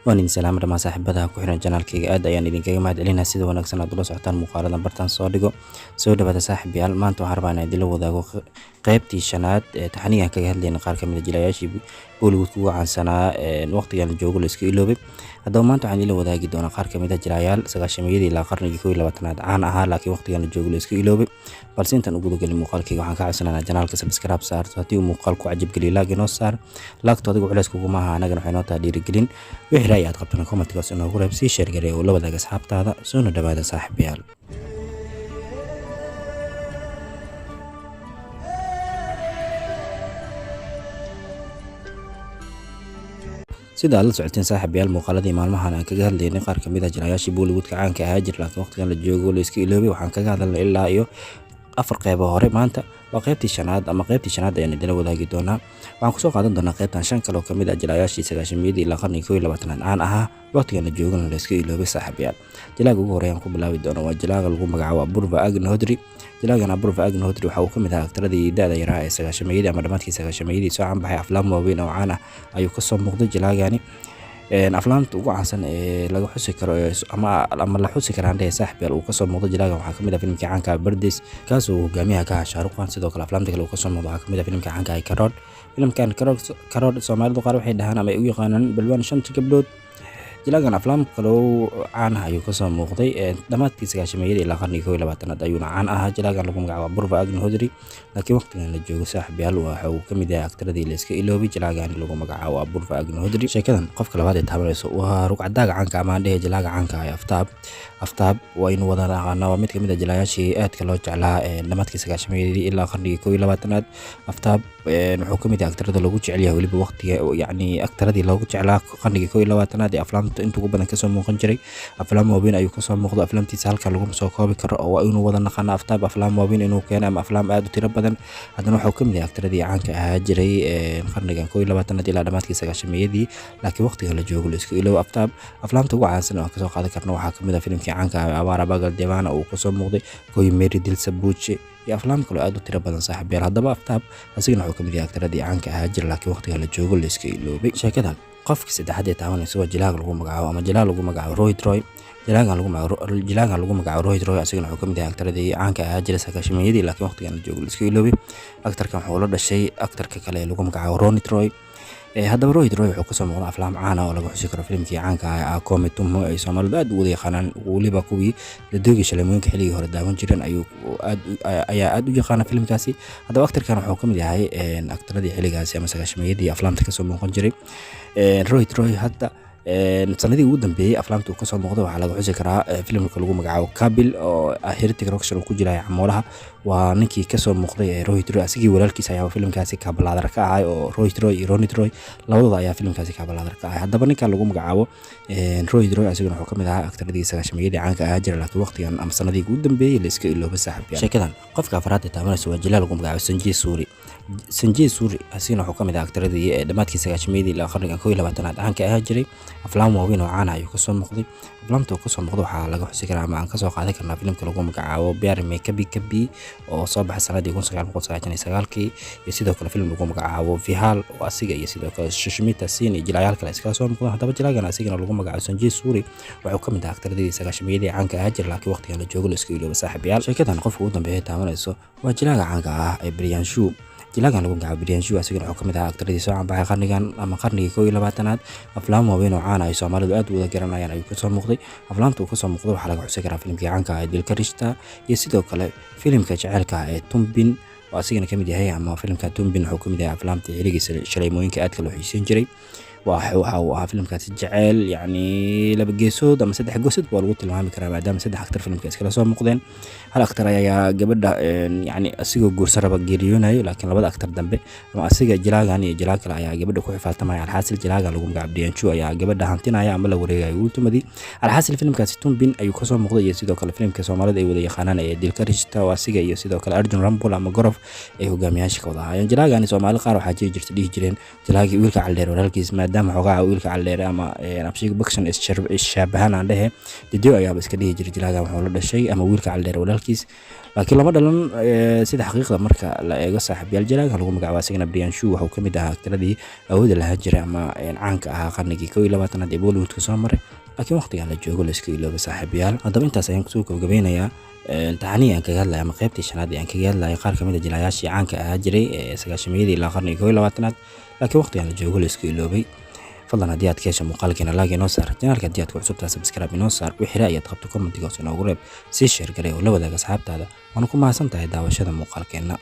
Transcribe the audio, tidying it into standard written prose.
waan idin salaam dhammaan saaxiibada ku xiran janaalkayga aad ayaan idinkaga mahadcelinayaa sida wanaagsan aad ula socotaan muuqaaladan bartaan soo dhigo soo dhawaada saaxiibayaal maanta waxaan rabaa inaan idinla wadaago qaybtii shanaad ee taxanigan kaga hadlayna qaar ka mid ah jilayaashii Bollywood kuwa caansanaa waqtigan la joogo la iska iloobay haddaba maanta waxaan idinla wadaagi doonaa qaar ka mid ah jilayaal sagaashameeyadii ilaa qarnigii 21aad caan ahaa laakiin waqtigan la joogo la iska iloobay balse intaan ugu galin muuqaalkayga waxaan ka codsanaynaa janaalka subscribe saarto haddii uu muuqaalku cajab geliyo like inoo saar laagto adigu culays kuguma aha anagana waxay noo tahay dhiirigelin wixii ra'yi aad qabtana commentigaas inoogu reeb sii share garee oo la wadaaga asxaabtaada soona dhawaada saaxiibayaal sida aad la socoteen saaxiibayaal muuqaaladii maalmahan aan kaga hadlaynay qaar ka mid ah jilayaashii Bollywood ka caanka ahaa jir laakiin waqtigan la joogo la iska iloobay waxaan kaga hadalnay ilaa iyo afar qayb hore maanta waa qaybtii shanaad ayaan idin wadaagi doonaa waxaan ku soo qaadan doonaa qaybtan shan kale oo kamid ah jilayaashii sagaashameeyadii ilaa qarnigii 21aad caan ahaa waqtigan la joogo la iska iloobay saaxiibayaal jilaaga ugu horeeyaan ku bilaabi doona waa jilaaga lagu magacaabo Apurva Agnihotri jilaagan Apurva Agnihotri waxa uu kamid ahaa aktaradii da'da yaraa ee sagaashameeyadii ama dhamaadkii sagaashameeyadii soo caan baxay aflaam waaweyn oo caan ah ayuu ka soo muuqday jilaagani aflaamta ugu caansan ee laga xusi karo ama la xusi karaan ee saaxiibayaal uu ka soo muuqdo jilaagan waxaa kamid ah filimkii caanka ah Birdies kaas oo hogaamiyaha ka ahaa Shah Rukh Khan sidoo kale aflaamta kale uu ka soo muuqdo waxaa kamid ah filimkii caanka ah Karod filimkan Karod Soomaalidu qaar waxay dhahaan ama ay u yaqaanaan balwaan shanta gabdhood jilaagan aflaam kale oo caan ah ayuu ka soo muuqday dhamaadkii sagaashameeyadii ilaa qarnigii 21aad ayuuna caan ahaa jilaagan lagu magacaabo Apurva Agnihotri laakiin waqtigan la joogo saaxiibayaal waxa uu kamid yahay aktaradii la iska iloobay jilaagan lagu magacaabo Apurva Agnihotri sheekadan qofka labaad ee taabanayso waa rugcadaaga caanka ama dhehe jilaaga caanka ah aftaab waa in wada naqaana waa mid kamid ah jilayaashii aadka loo jeclaa dhamaadkii sagaashameeyadii ilaa qarnigii 21aad aftaab wuxuu kamid yahay aktarada lagu jecel yahay waliba waqtiga yacni aktaradii loogu jeclaa qarnigii 21aad ee aflaamta inta ugu badan kasoo muuqan jiray aflaam waaweyn ayuu kasoo muuqdo aflaamtiisa halka lagu soo koobi karo oo waa inuu wada naqaana aftaab aflaam waaweyn inuu keeno ama aflaam aad u tiro badan haddana wuxuu kamid yahay aktaradii caanka ahaa jiray qarnigan 21aad ilaa dhamaadkii sagaashameeyadii laakiin waqtigan la joogo la iska iloobo aftaab aflaamta ugu caansan oo kasoo qaadan karno waxaa kamid ah filimkii caanka ah Awaara Pagal Deewana uu kasoo muuqday Koi Meri Dil Se Puche iyo aflaam kale aad u tiro badan saaxiibayaal haddaba aftaab asigana wuxuu kamid yahay aktaradii caanka ahaa jir laakiin waqtigan la joogo la iska iloobay sheekadan qofka saddexaad ee taabanaysa waa jilaag lagu magacaabo ama jilaag lagu magacaabo Rohit Roy jilaagan lagu magacaabo Rohit Roy asigana wuxuu kamid yahay aktaradii caanka ahaa jiray sagaashameeyadii laakiin waqtigan la joogo la iska iloobay aktarkan wuxuu la dhashay aktarka kale ee lagu magacaabo Ronit Roy haddaba Rohit Roy wuxuu kasoo muuqday aflaam caan ah oo lagu xusi karo filimkii caanka ah Kome Tumho ay Soomaalidu aad u wada yaqaanaan waliba kuwii la doogay shaleemooyinka xilligii hore daawan jireen ayaa aad u yaqaana filimkaasi haddaba aktarkan wuxuu kamid yahay aktaradii xilligaasi ama sagaashameeyadii aflaamta kasoo muuqan jiray Rohit Roy hadda sanadii ugu dambeeyay aflaamta uu kasoo muuqday waxaa laga xusi karaa filimka lagu magacaabo Kabil oo Heritage Rockstar uu ku jiray camoolaha waa ninkii kasoo muuqday Rohit Roy asigii walaalkiisa ayaa filimkaasi kaabalaadar ka ahay oo Rohit Roy iyo Ronit Roy labadooda ayaa filimkaasi kaabalaadar ka ahay haddaba ninkan lagu magacaabo Rohit Roy asigana wuxuu kamid ahaa aktaradii sagaashameeyadii caanka ahaa jira laakiin waqtigan ama sanadii ugu dambeeyay la iska iloobay saaxiibayaal sheekadan qofka afraad ee taabanaysa waa jilaal lagu magacaabo Sanjay Suri asigana wuxuu kamid ahaa aktaradii dhamaadkii sagaashameeyadii ilaa qarnigan 21aad caanka ahaa jiray aflaam waaweyn oo caan ah ayuu kasoo muuqday aflaamta uu kasoo muuqdo waxaa laga xusi karaa ama aan kasoo qaadan karnaa filimka lagu magacaabo Pyar Mein Kabhi oo soo baxay sanadii 1999 iyo sidoo kale filim lagu magacaabo Vihal oo asiga iyo sidoo kale Sushmita Sen iyo jilayaal kale iska soo muuqdaan haddaba jilaagan asigana lagu magacaabo Sanjay Suri wuxuu kamid ahaa aktaradii sagaashameeyadii caanka ahaa jir laakiin waqtigan la joogo la iska iloobay saaxiibayaal sheekadan qofka ugu dambeeya taabanayso waa jilaaga caanka ah ee Priyanshu jilaagan lagu magacaabo Priyanshu asigana wuxuu kamid ahaa aktaradii soo caan baxay qarnigan ama qarnigii 21aad aflaam waaweyn oo caan ah ay Soomaalidu aad u wada garanayaan ayuu kasoo muuqday aflaamta uu kasoo muuqday waxaa laga xusi karaa filimkii caanka ah Dil Ka Rishta iyo sidoo kale filimka jaceylka ah ee Tumbin oo asigana kamid yahay ama filimka Tumbin wuxuu kamid yahay aflaamta xilligiisa shaleemooyinka aadka loo xiiseyn jiray waxa uu ahaa filimkaasi jaceyl yacni laba geesood ama saddex geesood waa lagu tilmaami karaa maadaama saddex aktar filimka iskala soo muuqdeen hal aktar ayaa gabadha yacni asigoo guursan raba geeriyoonayo laakiin labada aktar dambe ama asiga jilaagan iyo jilaag kale ayaa gabadha ku xifaaltamaya alxaasil jilaagan lagu magacaabo Priyanshu ayaa gabadha hantinaya ama la wareegayo ultimadii alxaasil filimkaasi Tumbin ayuu kasoo muuqday iyo sidoo kale filimka Soomaalida ay wada yaqaanaan ee Dil Ka Rishta oo asiga iyo sidoo kale Arjun Rampal ama Gorof ay hogaamiyaasha ka wada ahaayeen jilaagan Soomaali qaar waxaa jiri jirtay dhihi jireen jilaagii wiilka caldheer walaalkiis maadaama xogaa wiilka calleere ama abshiga bakshan isshaabahan aan dhehe didio ayaaba iska dhihi jiray jilaaga wuxuu la dhashay ama wiilka calleere walaalkiis laakiin lama dhalan sida xaqiiqda marka la eego saaxiibayaal jilaaga lagu magacaabo asagana Priyanshu wuxuu ka mid ahaa tiradii awoodda lahaa jiray ama caanka ahaa qarnigii 21aad ee Bollywoodka soo maray laakiin waqtigan la joogo la iska ilooba saaxiibayaal haddaba intaas ayaan kusoo gabagabeynayaa taxanii aan kaga hadlay ama qaybtii shanaad aan kaga hadlay qaar kamid ah jilayaashii caanka ahaa jiray sagaashameeyadii ilaa qarnigii 21aad laakiin waqtigan la joogo la iska iloobay fadlan haddii aad ka hesho muuqaalkeena like inoo saar channelka haddii aad ku cusubtahay subscribe inoo saar wixii ra'ayaad qabto commentiga hoos inoogu reeb sii share garee oo la wadaaga asxaabtaada waana ku mahadsan tahay daawashada muuqaalkeena